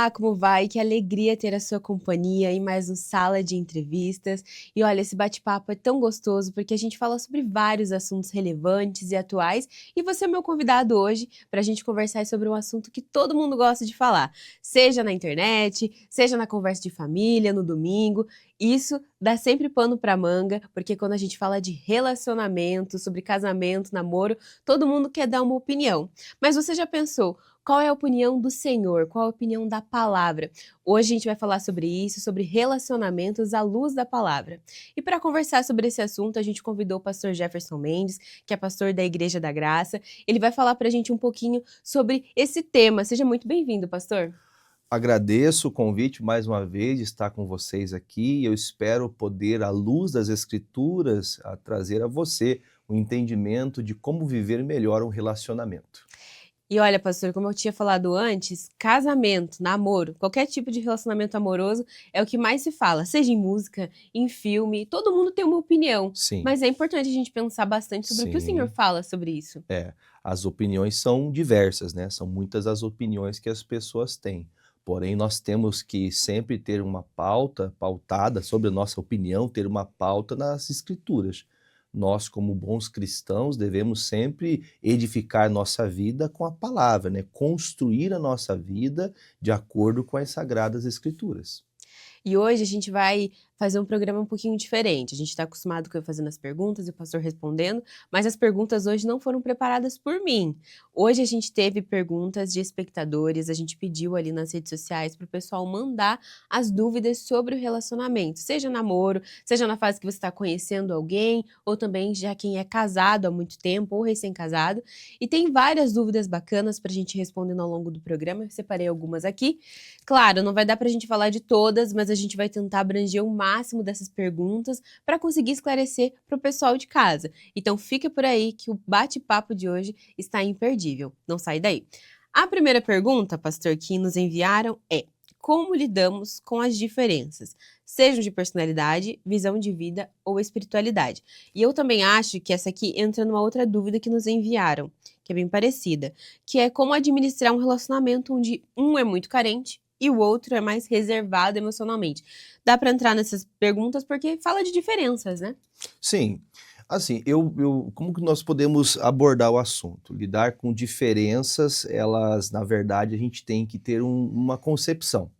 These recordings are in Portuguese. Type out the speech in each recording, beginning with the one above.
Olá, como vai? Que alegria ter a sua companhia em mais um Sala de Entrevistas. E olha, esse bate-papo é tão gostoso porque a gente fala sobre vários assuntos relevantes e atuais. E você é meu convidado hoje para a gente conversar sobre um assunto que todo mundo gosta de falar, seja na internet, seja na conversa de família, no domingo. Isso dá sempre pano para manga, porque quando a gente fala de relacionamento, sobre casamento, namoro, todo mundo quer dar uma opinião. Mas você já pensou? Qual é a opinião do Senhor? Qual a opinião da palavra? Hoje a gente vai falar sobre isso, sobre relacionamentos à luz da palavra. E para conversar sobre esse assunto, a gente convidou o pastor Jefferson Mendes, que é pastor da Igreja da Graça. Ele vai falar para a gente um pouquinho sobre esse tema. Seja muito bem-vindo, pastor. Agradeço o convite mais uma vez de estar com vocês aqui. Eu espero poder, à luz das Escrituras, trazer a você o entendimento de como viver melhor um relacionamento. E olha, pastor, como eu tinha falado antes, casamento, namoro, qualquer tipo de relacionamento amoroso é o que mais se fala, seja em música, em filme, todo mundo tem uma opinião. Sim, Mas é importante a gente pensar bastante sobre o que o Senhor sim, fala sobre isso. as opiniões são diversas, né? São muitas as opiniões que as pessoas têm. Porém, nós temos que sempre ter uma pautada sobre a nossa opinião, ter uma pauta nas Escrituras. Nós, como bons cristãos, devemos sempre edificar nossa vida com a palavra, né? Construir a nossa vida de acordo com as Sagradas Escrituras. E hoje a gente vai fazer um programa um pouquinho diferente. A gente está acostumado com eu fazendo as perguntas e o pastor respondendo, mas as perguntas hoje não foram preparadas por mim. Hoje a gente teve perguntas de espectadores, a gente pediu ali nas redes sociais para o pessoal mandar as dúvidas sobre o relacionamento, seja namoro, seja na fase que você está conhecendo alguém, ou também já quem é casado há muito tempo ou recém-casado. E tem várias dúvidas bacanas para a gente respondendo ao longo do programa. Eu separei algumas aqui. Claro, não vai dar para a gente falar de todas, mas a gente vai tentar abranger o máximo dessas perguntas para conseguir esclarecer para o pessoal de casa. Então fica por aí que o bate-papo de hoje está imperdível. Não sai daí. A primeira pergunta, pastor, que nos enviaram é: como lidamos com as diferenças, sejam de personalidade, visão de vida ou espiritualidade? E eu também acho que essa aqui entra numa outra dúvida que nos enviaram, que é bem parecida, que é como administrar um relacionamento onde um é muito carente e o outro é mais reservado emocionalmente. Dá para entrar nessas perguntas porque fala de diferenças, né? Sim, assim, como que nós podemos abordar o assunto? Lidar com diferenças, elas, na verdade, a gente tem que ter uma concepção.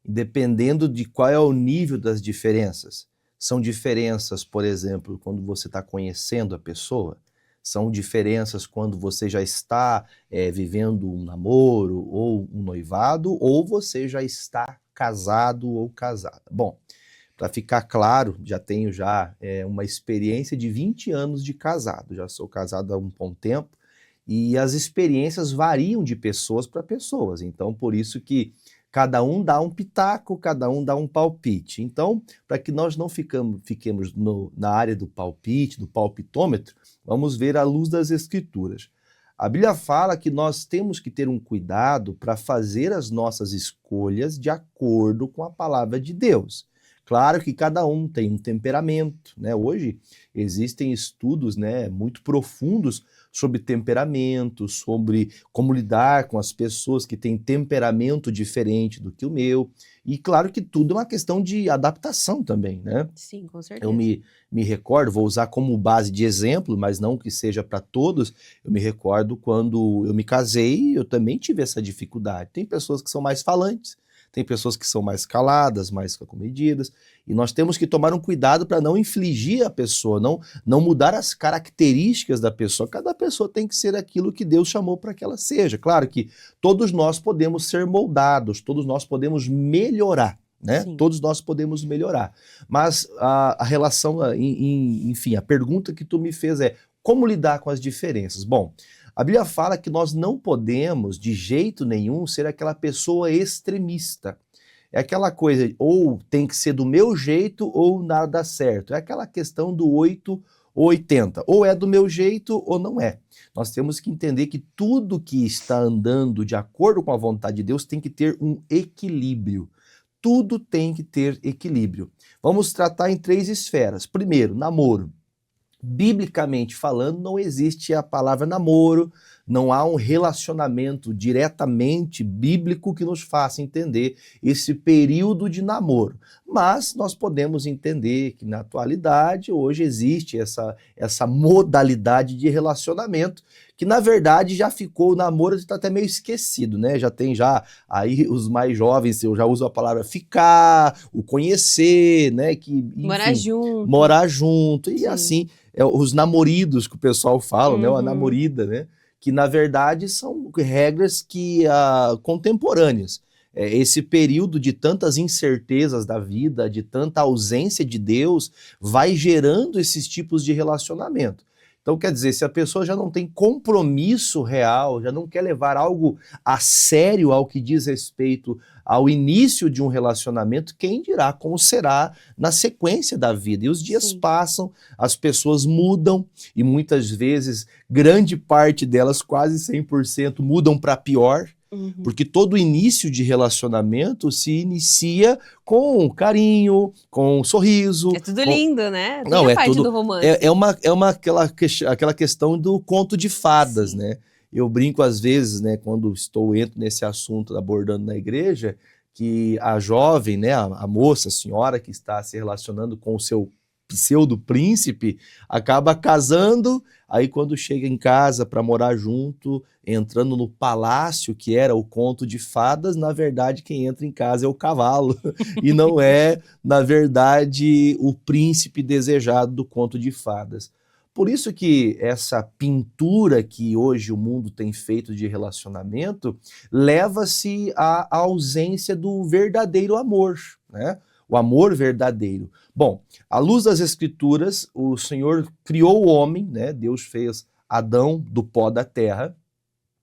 Dependendo de qual é o nível das diferenças. São diferenças, por exemplo, quando você está conhecendo a pessoa, são diferenças quando você já está vivendo um namoro ou um noivado, ou você já está casado ou casada. Bom, para ficar claro, já tenho uma experiência de 20 anos de casado, já sou casado há um bom tempo, e as experiências variam de pessoas para pessoas, então por isso que cada um dá um pitaco, cada um dá um palpite. Então, para que nós não fiquemos na área do palpite, do palpitômetro, vamos ver à luz das Escrituras. A Bíblia fala que nós temos que ter um cuidado para fazer as nossas escolhas de acordo com a palavra de Deus. Claro que cada um tem um temperamento, né? Hoje existem estudos, né, muito profundos sobre temperamento, sobre como lidar com as pessoas que têm temperamento diferente do que o meu. E claro que tudo é uma questão de adaptação também, né? Sim, com Eu certeza. me recordo, vou usar como base de exemplo, mas não que seja para todos, eu me recordo quando eu me casei, eu também tive essa dificuldade. Tem pessoas que são mais falantes, tem pessoas que são mais caladas, mais comedidas, e nós temos que tomar um cuidado para não infligir a pessoa, não mudar as características da pessoa. Cada pessoa tem que ser aquilo que Deus chamou para que ela seja. Claro que todos nós podemos ser moldados, todos nós podemos melhorar, né? Sim. Todos nós podemos melhorar. Mas a relação, enfim, a pergunta que tu me fez é como lidar com as diferenças? Bom, a Bíblia fala que nós não podemos, de jeito nenhum, ser aquela pessoa extremista. É aquela coisa, ou tem que ser do meu jeito ou nada dá certo. É aquela questão do 8 ou 80. Ou é do meu jeito ou não é. Nós temos que entender que tudo que está andando de acordo com a vontade de Deus tem que ter um equilíbrio. Tudo tem que ter equilíbrio. Vamos tratar em 3 esferas. Primeiro, namoro. Biblicamente falando, não existe a palavra namoro, não há um relacionamento diretamente bíblico que nos faça entender esse período de namoro. Mas nós podemos entender que na atualidade, hoje existe essa modalidade de relacionamento, que na verdade já ficou, o namoro está até meio esquecido, né? Já tem aí os mais jovens, eu já uso a palavra ficar, o conhecer, né? Que, enfim, morar junto, e Sim. assim, os namoridos que o pessoal fala, né? A namorida, né? Que na verdade são regras que contemporâneas. Esse período de tantas incertezas da vida, de tanta ausência de Deus, vai gerando esses tipos de relacionamento. Então, quer dizer, se a pessoa já não tem compromisso real, já não quer levar algo a sério ao que diz respeito ao início de um relacionamento, quem dirá como será na sequência da vida? E os dias passam, as pessoas mudam, e muitas vezes, grande parte delas, quase 100%, mudam para pior. Porque todo início de relacionamento se inicia com carinho, com sorriso. É tudo lindo, né? Não, é parte do romance. Aquela questão do conto de fadas, né? Eu brinco às vezes, né, quando entro nesse assunto abordando na igreja, que a jovem, né, a moça, a senhora que está se relacionando com o seu pseudo-príncipe, acaba casando, aí quando chega em casa para morar junto, entrando no palácio, que era o conto de fadas, na verdade quem entra em casa é o cavalo, e não é, na verdade, o príncipe desejado do conto de fadas. Por isso que essa pintura que hoje o mundo tem feito de relacionamento, leva-se à ausência do verdadeiro amor, né? O amor verdadeiro. Bom, à luz das Escrituras, o Senhor criou o homem, né? Deus fez Adão do pó da terra,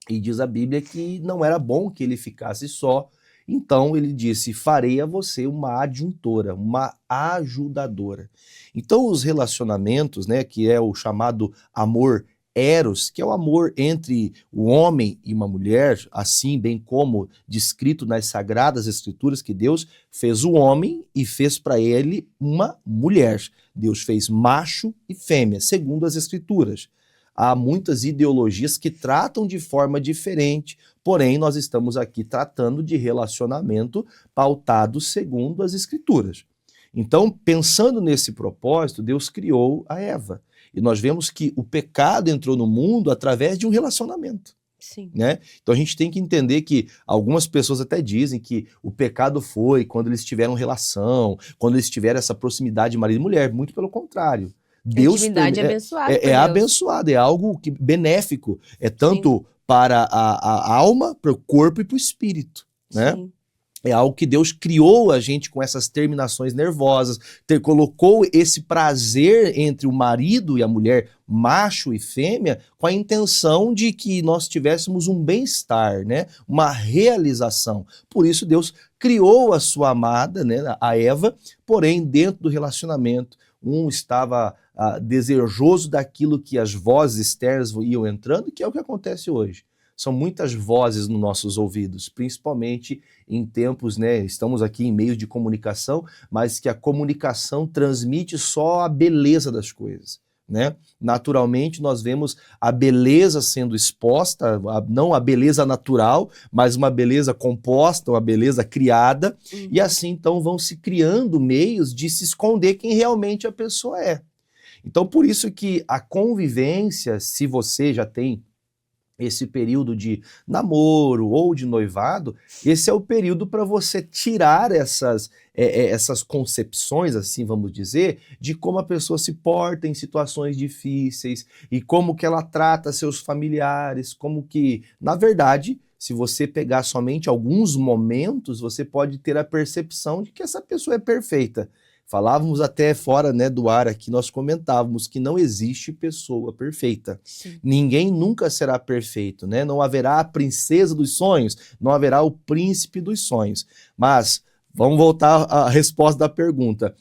e diz a Bíblia que não era bom que ele ficasse só. Então ele disse, farei a você uma adjuntora, uma ajudadora. Então os relacionamentos, né, que é o chamado amor eros, que é o amor entre o homem e uma mulher, assim bem como descrito nas Sagradas Escrituras, que Deus fez o homem e fez para ele uma mulher. Deus fez macho e fêmea, segundo as Escrituras. Há muitas ideologias que tratam de forma diferente, porém nós estamos aqui tratando de relacionamento pautado segundo as Escrituras. Então, pensando nesse propósito, Deus criou a Eva. E nós vemos que o pecado entrou no mundo através de um relacionamento. Sim. Né? Então a gente tem que entender que algumas pessoas até dizem que o pecado foi quando eles tiveram relação, quando eles tiveram essa proximidade de marido e mulher. Muito pelo contrário. Deus intimidade abençoada por Deus. Abençoado, é algo benéfico. É tanto para a alma, para o corpo e para o espírito. Né? Sim. É algo que Deus criou a gente com essas terminações nervosas, colocou esse prazer entre o marido e a mulher, macho e fêmea, com a intenção de que nós tivéssemos um bem-estar, né? Uma realização. Por isso Deus criou a sua amada, né? A Eva, porém dentro do relacionamento, um estava desejoso daquilo que as vozes externas iam entrando, que é o que acontece hoje. São muitas vozes nos nossos ouvidos, principalmente em tempos, né? Estamos aqui em meios de comunicação, mas que a comunicação transmite só a beleza das coisas, né? Naturalmente, nós vemos a beleza sendo exposta, não a beleza natural, mas uma beleza composta, uma beleza criada, e assim, então, vão se criando meios de se esconder quem realmente a pessoa é. Então, por isso que a convivência, se você já tem esse período de namoro ou de noivado, esse é o período para você tirar essas concepções, assim vamos dizer, de como a pessoa se porta em situações difíceis e como que ela trata seus familiares, como que, na verdade, se você pegar somente alguns momentos, você pode ter a percepção de que essa pessoa é perfeita. Falávamos até fora, né, do ar aqui, nós comentávamos que não existe pessoa perfeita. Sim. Ninguém nunca será perfeito, né? Não haverá a princesa dos sonhos, não haverá o príncipe dos sonhos. Mas vamos voltar à resposta da pergunta.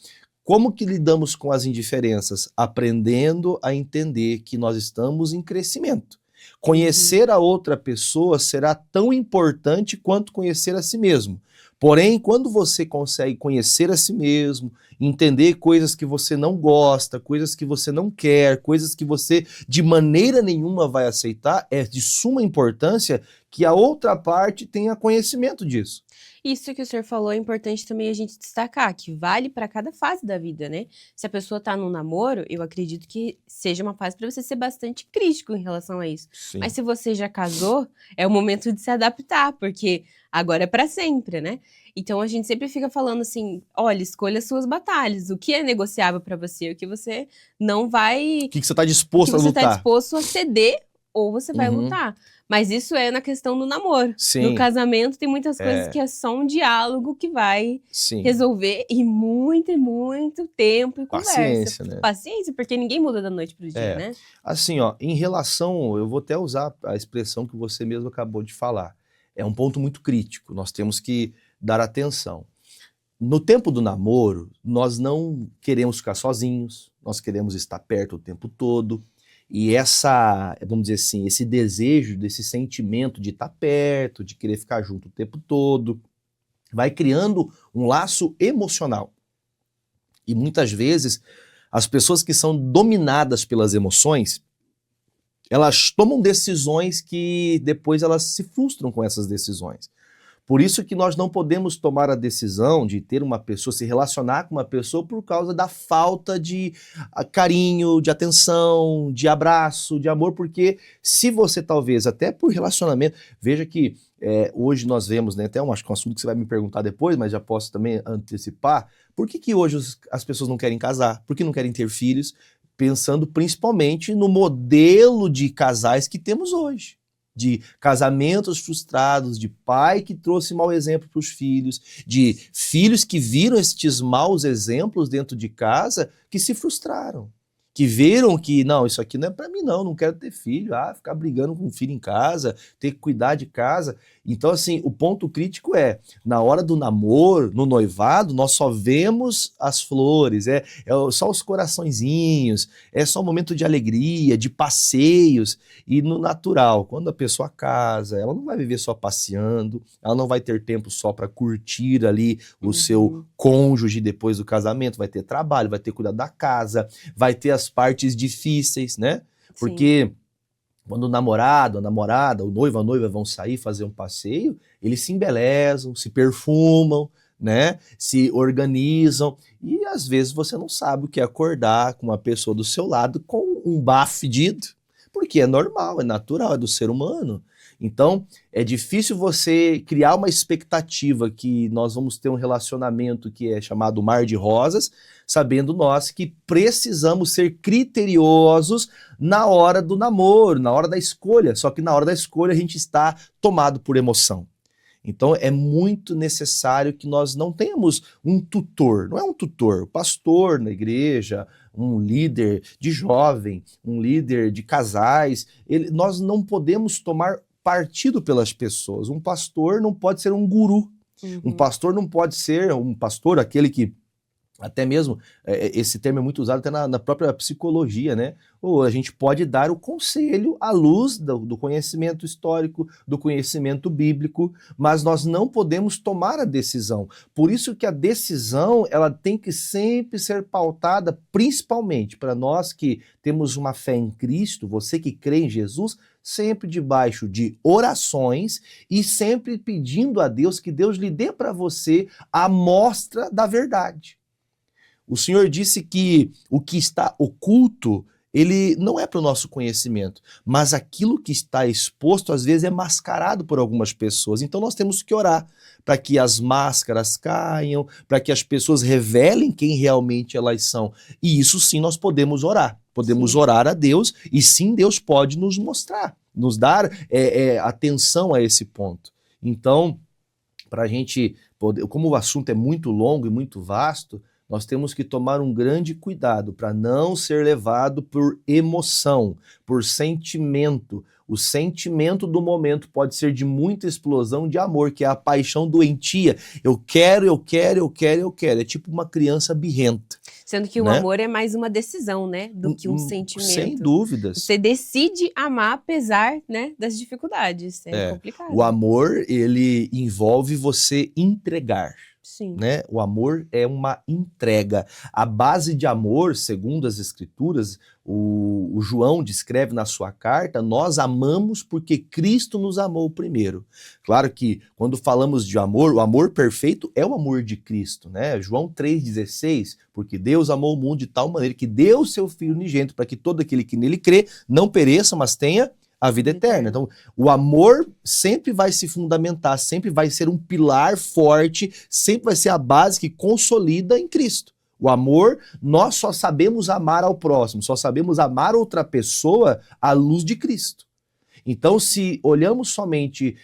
Como que lidamos com as indiferenças? Aprendendo a entender que nós estamos em crescimento. Conhecer a outra pessoa será tão importante quanto conhecer a si mesmo. Porém, quando você consegue conhecer a si mesmo, entender coisas que você não gosta, coisas que você não quer, coisas que você de maneira nenhuma vai aceitar, é de suma importância que a outra parte tenha conhecimento disso. Isso que o senhor falou é importante também a gente destacar, que vale para cada fase da vida, né? Se a pessoa tá num namoro, eu acredito que seja uma fase para você ser bastante crítico em relação a isso. Sim. Mas se você já casou, é o momento de se adaptar, porque agora é para sempre, né? Então a gente sempre fica falando assim, olha, escolha suas batalhas, o que é negociável para você, o que você não vai, O que você está o que disposto a você tá lutar? disposto a ceder ou você vai Uhum. lutar. Mas isso é na questão do namoro. No Sim, casamento tem muitas coisas É. que é só um diálogo que vai sim. resolver e muito tempo e conversa. Paciência, né? Paciência, porque ninguém muda da noite pro dia, É. né? Assim, ó, em relação, eu vou até usar a expressão que você mesmo acabou de falar. É um ponto muito crítico, nós temos que dar atenção. No tempo do namoro, nós não queremos ficar sozinhos, nós queremos estar perto o tempo todo. E essa, vamos dizer assim, esse desejo, desse sentimento de estar perto, de querer ficar junto o tempo todo, vai criando um laço emocional. E muitas vezes, as pessoas que são dominadas pelas emoções, elas tomam decisões que depois elas se frustram com essas decisões. Por isso que nós não podemos tomar a decisão de ter uma pessoa, se relacionar com uma pessoa por causa da falta de carinho, de atenção, de abraço, de amor, porque se você talvez, até por relacionamento, veja que hoje nós vemos, né, até acho que é um assunto que você vai me perguntar depois, mas já posso também antecipar, por que hoje as pessoas não querem casar? Por que não querem ter filhos? Pensando principalmente no modelo de casais que temos hoje. De casamentos frustrados, de pai que trouxe mau exemplo para os filhos, de filhos que viram estes maus exemplos dentro de casa que se frustraram, que viram que, não, isso aqui não é para mim não quero ter filho, ficar brigando com o filho em casa, ter que cuidar de casa. Então, assim, o ponto crítico é, na hora do namoro, no noivado, nós só vemos as flores, só os coraçõezinhos, é só um momento de alegria, de passeios, e no natural, quando a pessoa casa, ela não vai viver só passeando, ela não vai ter tempo só para curtir ali o seu cônjuge depois do casamento, vai ter trabalho, vai ter que cuidar da casa, vai ter as partes difíceis, né? Porque quando o namorado, a namorada, o noivo, a noiva vão sair fazer um passeio, eles se embelezam, se perfumam, né? Se organizam, e às vezes você não sabe o que é acordar com uma pessoa do seu lado com um bafo fedido, porque é normal, é natural, é do ser humano. Então, é difícil você criar uma expectativa que nós vamos ter um relacionamento que é chamado mar de rosas, sabendo nós que precisamos ser criteriosos na hora do namoro, na hora da escolha. Só que na hora da escolha a gente está tomado por emoção. Então é muito necessário que nós não tenhamos um tutor, não é um tutor, pastor na igreja, um líder de jovem, um líder de casais, nós não podemos tomar partido pelas pessoas. Um pastor não pode ser um guru, um pastor não pode ser um pastor, aquele que até mesmo, esse termo é muito usado até na própria psicologia, né? Ou a gente pode dar o conselho à luz do conhecimento histórico, do conhecimento bíblico, mas nós não podemos tomar a decisão. Por isso que a decisão, ela tem que sempre ser pautada, principalmente para nós que temos uma fé em Cristo, você que crê em Jesus, sempre debaixo de orações e sempre pedindo a Deus que Deus lhe dê para você a mostra da verdade. O Senhor disse que o que está oculto, ele não é para o nosso conhecimento, mas aquilo que está exposto às vezes é mascarado por algumas pessoas. Então nós temos que orar para que as máscaras caiam, para que as pessoas revelem quem realmente elas são. E isso sim nós podemos orar. Podemos orar a Deus e sim Deus pode nos mostrar, nos dar atenção a esse ponto. Então, para a gente poder, como o assunto é muito longo e muito vasto, nós temos que tomar um grande cuidado para não ser levado por emoção, por sentimento. O sentimento do momento pode ser de muita explosão de amor, que é a paixão doentia. Eu quero, eu quero, eu quero, eu quero. É tipo uma criança birrenta. Sendo que o amor é mais uma decisão, né? Do que um sentimento. Sem dúvidas. Você decide amar apesar, né, das dificuldades. É complicado. O amor, ele envolve você entregar. Sim. Né? O amor é uma entrega. A base de amor, segundo as Escrituras, o João descreve na sua carta, nós amamos porque Cristo nos amou primeiro. Claro que quando falamos de amor, o amor perfeito é o amor de Cristo, né? João 3,16, porque Deus amou o mundo de tal maneira que deu o seu Filho unigênito para que todo aquele que nele crê não pereça, mas tenha a vida eterna. Então, o amor sempre vai se fundamentar, sempre vai ser um pilar forte, sempre vai ser a base que consolida em Cristo. O amor, nós só sabemos amar ao próximo, só sabemos amar outra pessoa à luz de Cristo. Então, se olhamos somente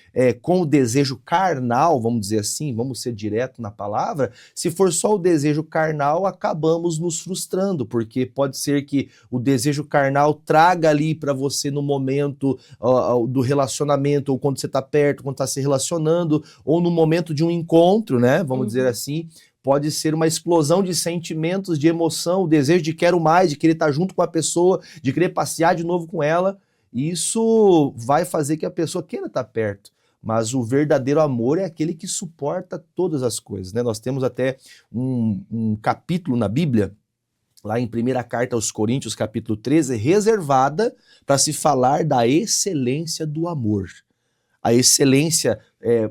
com o desejo carnal, vamos dizer assim, vamos ser direto na palavra, se for só o desejo carnal, acabamos nos frustrando, porque pode ser que o desejo carnal traga ali para você no momento do relacionamento, ou quando você está perto, quando está se relacionando, ou no momento de um encontro, né? Vamos dizer assim, pode ser uma explosão de sentimentos, de emoção, o desejo de quero mais, de querer estar junto com a pessoa, de querer passear de novo com ela. Isso vai fazer que a pessoa queira estar perto, mas o verdadeiro amor é aquele que suporta todas as coisas, né? Nós temos até um capítulo na Bíblia, lá em 1ª Carta aos Coríntios, capítulo 13, reservada para se falar da excelência do amor. A excelência,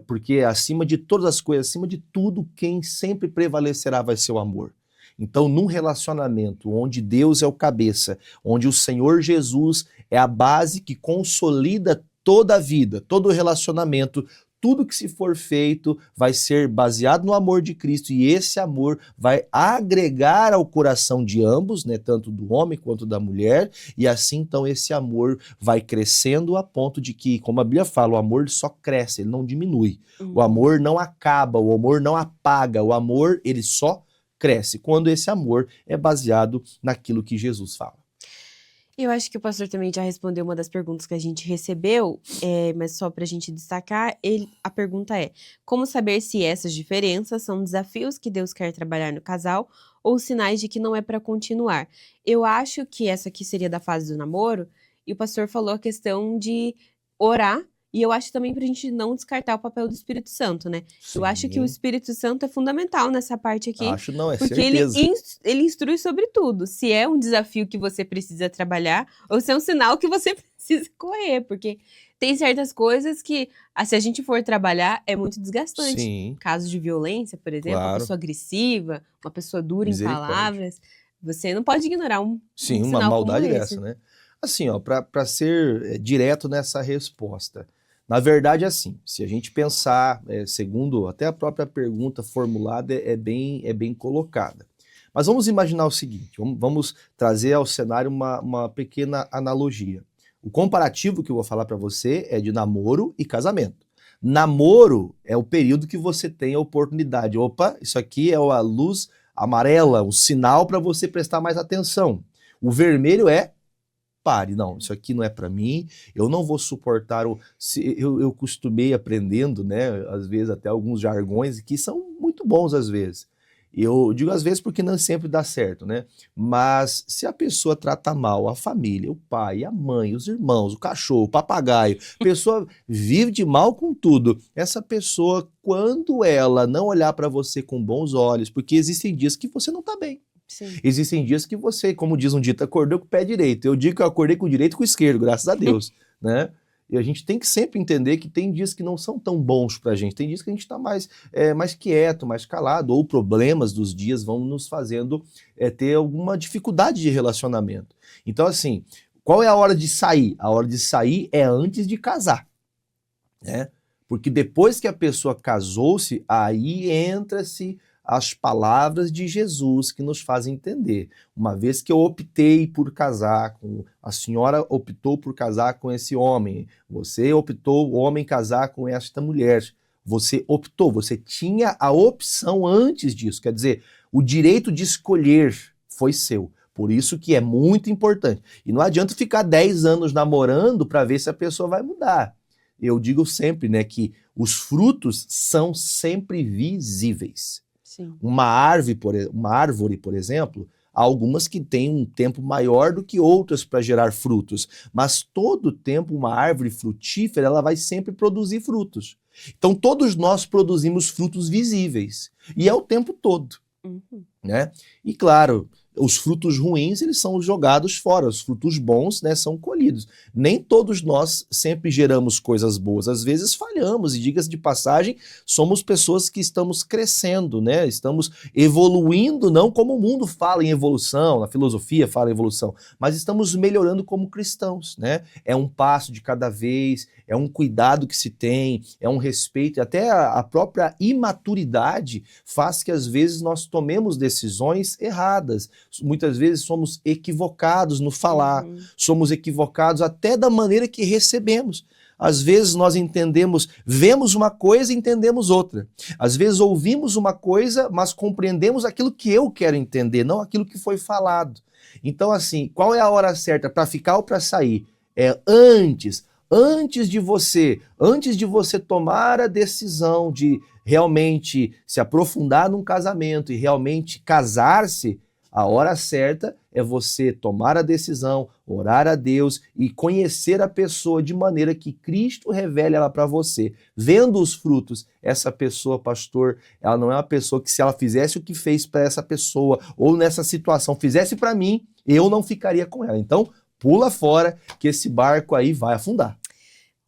porque acima de todas as coisas, acima de tudo, quem sempre prevalecerá vai ser o amor. Então, num relacionamento onde Deus é o cabeça, onde o Senhor Jesus é a base que consolida toda a vida, todo o relacionamento, tudo que se for feito vai ser baseado no amor de Cristo, e esse amor vai agregar ao coração de ambos, né, tanto do homem quanto da mulher, e assim então esse amor vai crescendo a ponto de que, como a Bíblia fala, o amor só cresce, ele não diminui. O amor não acaba, o amor não apaga, o amor ele só cresce, quando esse amor é baseado naquilo que Jesus fala. Eu acho que o pastor também já respondeu uma das perguntas que a gente recebeu, mas só para a gente destacar, a pergunta é: como saber se essas diferenças são desafios que Deus quer trabalhar no casal ou sinais de que não é para continuar? Eu acho que essa aqui seria da fase do namoro, e o pastor falou a questão de orar. E eu acho também pra gente não descartar o papel do Espírito Santo, né? Sim. Eu acho que o Espírito Santo é fundamental nessa parte aqui. Acho não, é porque certeza. ele instrui sobre tudo. Se é um desafio que você precisa trabalhar, ou se é um sinal que você precisa correr. Porque tem certas coisas que, se a gente for trabalhar, é muito desgastante. Sim. Casos de violência, por exemplo, Claro. uma pessoa agressiva, uma pessoa dura em palavras. Você não pode ignorar um Sim, sinal uma maldade como dessa, esse. né? Assim, ó, para ser direto nessa resposta, na verdade, assim, se a gente pensar, segundo até a própria pergunta formulada, é bem colocada. Mas vamos imaginar o seguinte, vamos trazer ao cenário uma pequena analogia. O comparativo que eu vou falar para você é de namoro e casamento. Namoro é o período que você tem a oportunidade. Opa, isso aqui é a luz amarela, um sinal para você prestar mais atenção. O vermelho é pare, não, isso aqui não é para mim, eu não vou suportar eu costumei aprendendo, né, às vezes até alguns jargões que são muito bons às vezes. Eu digo às vezes porque não sempre dá certo, né? Mas se a pessoa trata mal a família, o pai, a mãe, os irmãos, o cachorro, o papagaio, a pessoa vive de mal com tudo. Essa pessoa, quando ela não olhar para você com bons olhos, porque existem dias que você não tá bem. Sim. Existem dias que você, como diz um dito, acordou com o pé direito. Eu digo que eu acordei com o direito e com o esquerdo, graças a Deus, né? E a gente tem que sempre entender que tem dias que não são tão bons pra gente. Tem dias que a gente tá mais quieto, mais calado, ou problemas dos dias vão nos fazendo ter alguma dificuldade de relacionamento. Então, assim, qual é a hora de sair? A hora de sair é antes de casar, né? Porque depois que a pessoa casou-se, aí entra-se as palavras de Jesus que nos fazem entender. Uma vez que eu optei por casar a senhora optou por casar com esse homem, você optou, o homem, casar com esta mulher, você optou, você tinha a opção antes disso, quer dizer, o direito de escolher foi seu. Por isso que é muito importante. E não adianta ficar 10 anos namorando para ver se a pessoa vai mudar. Eu digo sempre, né, que os frutos são sempre visíveis. Sim. Uma árvore, por exemplo, há algumas que têm um tempo maior do que outras para gerar frutos, mas todo tempo uma árvore frutífera ela vai sempre produzir frutos. Então todos nós produzimos frutos visíveis e é o tempo todo, né? E claro, os frutos ruins eles são jogados fora, os frutos bons, né, são colhidos. Nem todos nós sempre geramos coisas boas, às vezes falhamos e diga-se de passagem, somos pessoas que estamos crescendo, né, estamos evoluindo, não como o mundo fala em evolução, a filosofia fala em evolução, mas estamos melhorando como cristãos, né, é um passo de cada vez, é um cuidado que se tem, é um respeito, até a própria imaturidade faz que às vezes nós tomemos decisões erradas. Muitas vezes somos equivocados no falar, somos equivocados até da maneira que recebemos. Às vezes nós entendemos, vemos uma coisa e entendemos outra. Às vezes ouvimos uma coisa, mas compreendemos aquilo que eu quero entender, não aquilo que foi falado. Então assim, qual é a hora certa para ficar ou para sair? É antes de você tomar a decisão de realmente se aprofundar num casamento e realmente casar-se, a hora certa é você tomar a decisão, orar a Deus e conhecer a pessoa de maneira que Cristo revele ela para você. Vendo os frutos, essa pessoa, pastor, ela não é uma pessoa que se ela fizesse o que fez para essa pessoa ou nessa situação fizesse para mim, eu não ficaria com ela. Então, pula fora que esse barco aí vai afundar.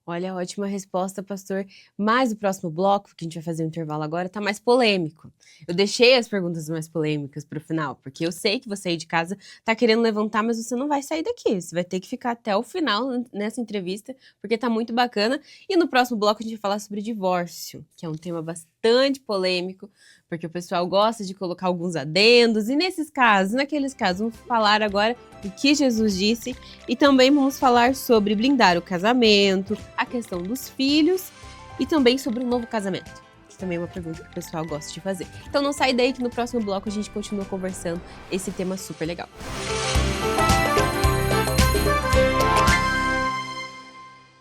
Olha, ótima resposta, pastor. Mas o próximo bloco, que a gente vai fazer um intervalo agora, tá mais polêmico. Eu deixei as perguntas mais polêmicas para o final, porque eu sei que você aí de casa tá querendo levantar, mas você não vai sair daqui. Você vai ter que ficar até o final nessa entrevista, porque tá muito bacana. E no próximo bloco a gente vai falar sobre divórcio, que é um tema bastante polêmico, porque o pessoal gosta de colocar alguns adendos. E nesses casos, naqueles casos, vamos falar agora o que Jesus disse e também vamos falar sobre blindar o casamento, a questão dos filhos e também sobre o novo casamento, que também é uma pergunta que o pessoal gosta de fazer. Então não sai daí que no próximo bloco a gente continua conversando esse tema super legal.